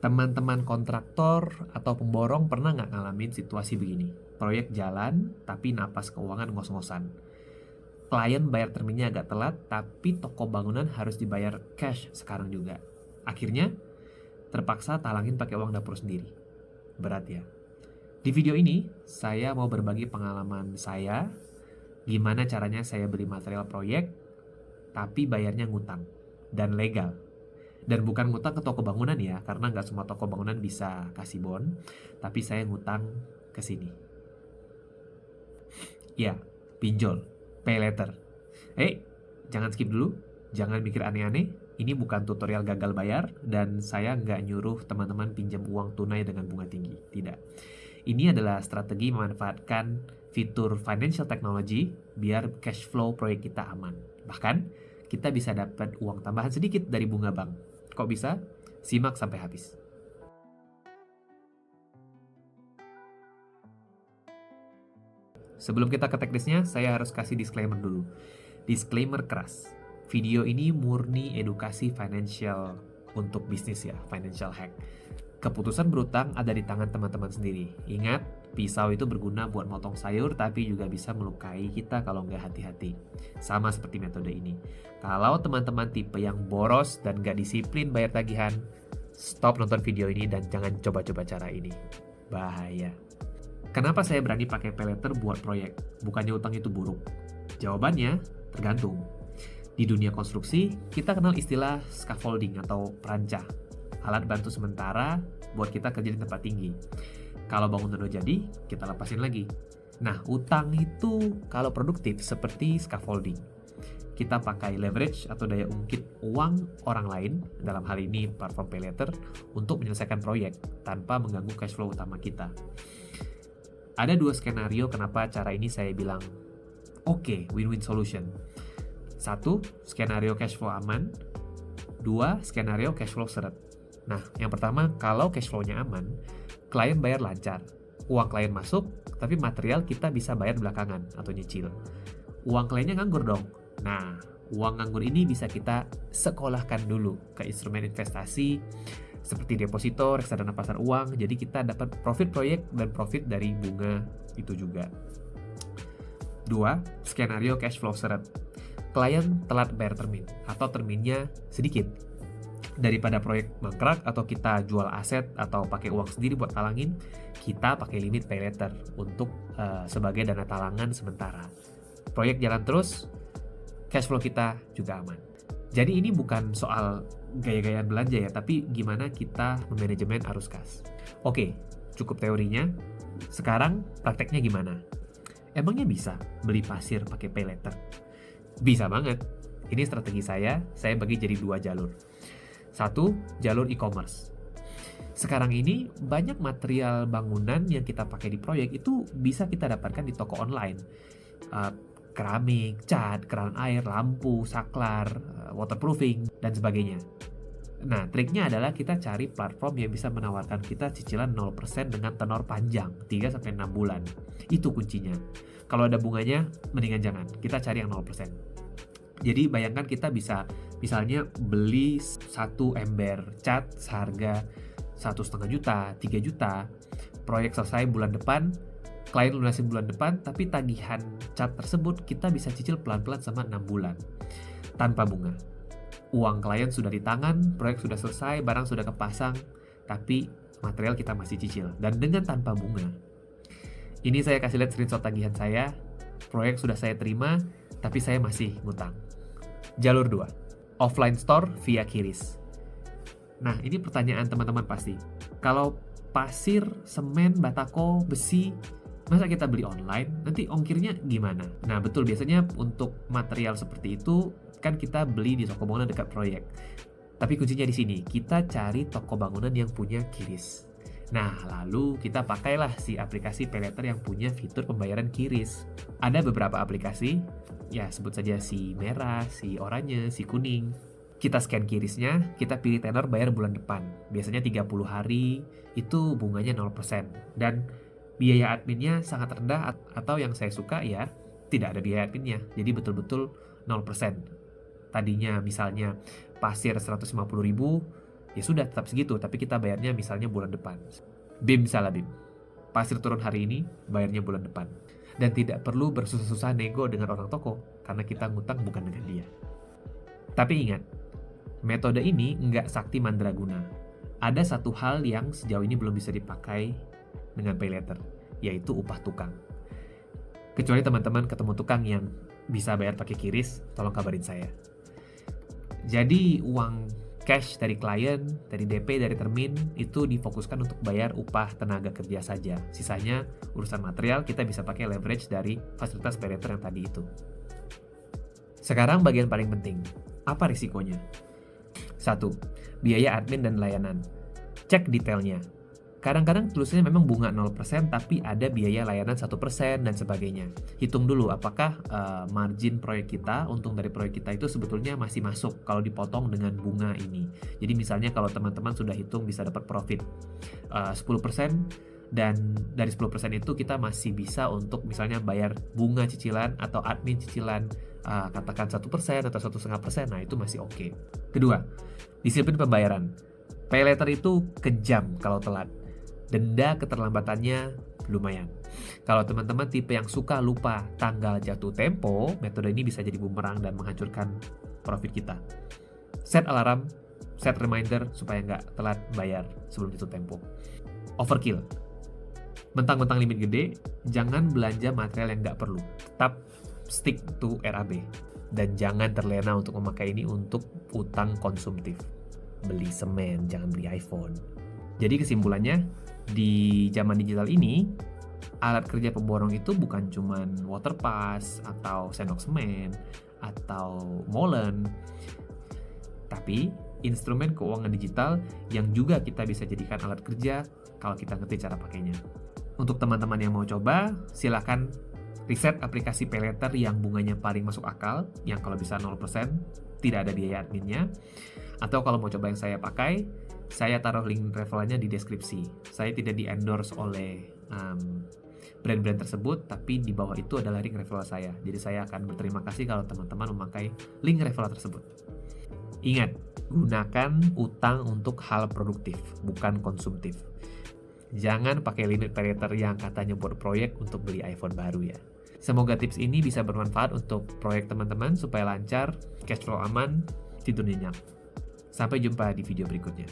Teman-teman kontraktor atau pemborong pernah nggak ngalamin situasi begini? Proyek jalan, tapi napas keuangan ngos-ngosan. Klien bayar terminnya agak telat, tapi toko bangunan harus dibayar cash sekarang juga. Akhirnya, terpaksa talangin pakai uang dapur sendiri. Berat ya? Di video ini, saya mau berbagi pengalaman saya, gimana caranya saya beli material proyek, tapi bayarnya ngutang, dan legal. Dan bukan ngutang ke toko bangunan ya, karena nggak semua toko bangunan bisa kasih bon, tapi saya ngutang ke sini. Ya, pinjol, pay later. Jangan skip dulu, jangan mikir aneh-aneh. Ini bukan tutorial gagal bayar, dan saya nggak nyuruh teman-teman pinjam uang tunai dengan bunga tinggi. Tidak. Ini adalah strategi memanfaatkan fitur financial technology biar cash flow proyek kita aman. Bahkan, kita bisa dapat uang tambahan sedikit dari bunga bank. Kok bisa? Simak sampai habis. Sebelum kita ke teknisnya, saya harus kasih disclaimer dulu. Disclaimer keras. Video ini murni edukasi financial untuk bisnis ya, financial hack. Keputusan berutang ada di tangan teman-teman sendiri. Ingat, pisau itu berguna buat motong sayur, tapi juga bisa melukai kita kalau nggak hati-hati. Sama seperti metode ini. Kalau teman-teman tipe yang boros dan nggak disiplin bayar tagihan, stop nonton video ini dan jangan coba-coba cara ini. Bahaya. Kenapa saya berani pakai pay later buat proyek? Bukannya utang itu buruk. Jawabannya tergantung. Di dunia konstruksi, kita kenal istilah scaffolding atau perancah. Alat bantu sementara buat kita kerja di tempat tinggi. Kalau bangunan udah jadi, kita lepasin lagi. Nah, utang itu kalau produktif seperti scaffolding. Kita pakai leverage atau daya ungkit uang orang lain, dalam hal ini platform pay later, untuk menyelesaikan proyek tanpa mengganggu cash flow utama kita. Ada dua skenario kenapa cara ini saya bilang oke, win-win solution. Satu, skenario cash flow aman. Dua, skenario cash flow seret. Nah, yang pertama, kalau cash flow-nya aman, klien bayar lancar. Uang klien masuk, tapi material kita bisa bayar belakangan atau nyicil. Uang kliennya nganggur dong. Nah, uang nganggur ini bisa kita sekolahkan dulu ke instrumen investasi seperti deposito, reksadana pasar uang. Jadi kita dapat profit proyek dan profit dari bunga itu juga. Dua, skenario cash flow seret. Klien telat bayar termin atau terminnya sedikit. Daripada proyek mangkrak atau kita jual aset atau pakai uang sendiri buat talangin, kita pakai limit pay later untuk sebagai dana talangan sementara. Proyek jalan terus, cash flow kita juga aman. Jadi ini bukan soal gaya-gayaan belanja ya, tapi gimana kita memanajemen arus kas. Oke, cukup teorinya. Sekarang prakteknya gimana? Emangnya bisa beli pasir pakai pay later? Bisa banget. Ini strategi saya bagi jadi dua jalur. Satu, jalur e-commerce. Sekarang ini banyak material bangunan yang kita pakai di proyek itu bisa kita dapatkan di toko online. Keramik, cat, keran air, lampu, saklar, waterproofing, dan sebagainya. Nah, triknya adalah kita cari platform yang bisa menawarkan kita cicilan 0% dengan tenor panjang, 3-6 bulan. Itu kuncinya. Kalau ada bunganya, mendingan jangan. Kita cari yang 0%. Jadi bayangkan kita bisa misalnya beli 1 ember cat seharga 1,5 juta, 3 juta. Proyek selesai bulan depan, klien lunasin bulan depan, tapi tagihan cat tersebut kita bisa cicil pelan-pelan sama 6 bulan. Tanpa bunga. Uang klien sudah di tangan, proyek sudah selesai, barang sudah kepasang, tapi material kita masih cicil. Dan dengan tanpa bunga. Ini saya kasih lihat screenshot tagihan saya, proyek sudah saya terima, tapi saya masih ngutang. Jalur 2, offline store via QRIS. Nah, ini pertanyaan teman-teman pasti. Kalau pasir, semen, batako, besi, masa kita beli online? Nanti ongkirnya gimana? Nah, betul, biasanya untuk material seperti itu kan kita beli di toko bangunan dekat proyek. Tapi kuncinya di sini, kita cari toko bangunan yang punya QRIS. Nah, lalu kita pakailah si aplikasi pay later yang punya fitur pembayaran QRIS. Ada beberapa aplikasi, ya sebut saja si merah, si oranye, si kuning. Kita scan QRIS-nya, kita pilih tenor bayar bulan depan. Biasanya 30 hari, itu bunganya 0%. Dan biaya adminnya sangat rendah, atau yang saya suka ya, tidak ada biaya adminnya. Jadi betul-betul 0%. Tadinya misalnya pasir 150.000, ya sudah tetap segitu, tapi kita bayarnya misalnya bulan depan. BIM salah BIM. Pasir turun hari ini, bayarnya bulan depan. Dan tidak perlu bersusah-susah nego dengan orang toko, karena kita ngutang bukan dengan dia. Tapi ingat, metode ini nggak sakti mandraguna. Ada satu hal yang sejauh ini belum bisa dipakai dengan pay later, yaitu upah tukang. Kecuali teman-teman ketemu tukang yang bisa bayar pakai QRIS, tolong kabarin saya. Jadi uang cash dari klien, dari DP, dari termin, itu difokuskan untuk bayar upah tenaga kerja saja. Sisanya urusan material kita bisa pakai leverage dari fasilitas pay later yang tadi itu. Sekarang bagian paling penting, apa risikonya? 1. Biaya admin dan layanan. Cek detailnya. Kadang-kadang tulisannya memang bunga 0%, tapi ada biaya layanan 1% dan sebagainya. Hitung dulu apakah margin proyek kita, untung dari proyek kita itu sebetulnya masih masuk kalau dipotong dengan bunga ini. Jadi misalnya kalau teman-teman sudah hitung bisa dapat profit 10%, dan dari 10% itu kita masih bisa untuk misalnya bayar bunga cicilan atau admin cicilan katakan 1% atau 1,5%, nah itu masih oke. Kedua, disiplin pembayaran. Pay later itu kejam kalau telat. Denda keterlambatannya lumayan. Kalau teman-teman tipe yang suka lupa tanggal jatuh tempo, metode ini bisa jadi bumerang dan menghancurkan profit kita. Set alarm, set reminder supaya nggak telat bayar sebelum jatuh tempo. Overkill. Mentang-mentang limit gede, jangan belanja material yang nggak perlu. Tetap stick to RAB. Dan jangan terlena untuk memakai ini untuk utang konsumtif. Beli semen, jangan beli iPhone. Jadi kesimpulannya, di zaman digital ini, alat kerja pemborong itu bukan cuman water pass atau sendok semen atau molen, tapi instrumen keuangan digital yang juga kita bisa jadikan alat kerja kalau kita ngerti cara pakainya. Untuk teman-teman yang mau coba, silakan riset aplikasi pay later yang bunganya paling masuk akal, yang kalau bisa 0%, tidak ada biaya adminnya. Atau kalau mau coba yang saya pakai, saya taruh link referralnya di deskripsi. Saya tidak di-endorse oleh brand-brand tersebut, tapi di bawah itu adalah link referral saya. Jadi saya akan berterima kasih kalau teman-teman memakai link referral tersebut. Ingat, gunakan utang untuk hal produktif, bukan konsumtif. Jangan pakai limit pay later yang katanya buat proyek untuk beli iPhone baru ya. Semoga tips ini bisa bermanfaat untuk proyek teman-teman supaya lancar, cash flow aman, tidur nyenyak. Sampai jumpa di video berikutnya.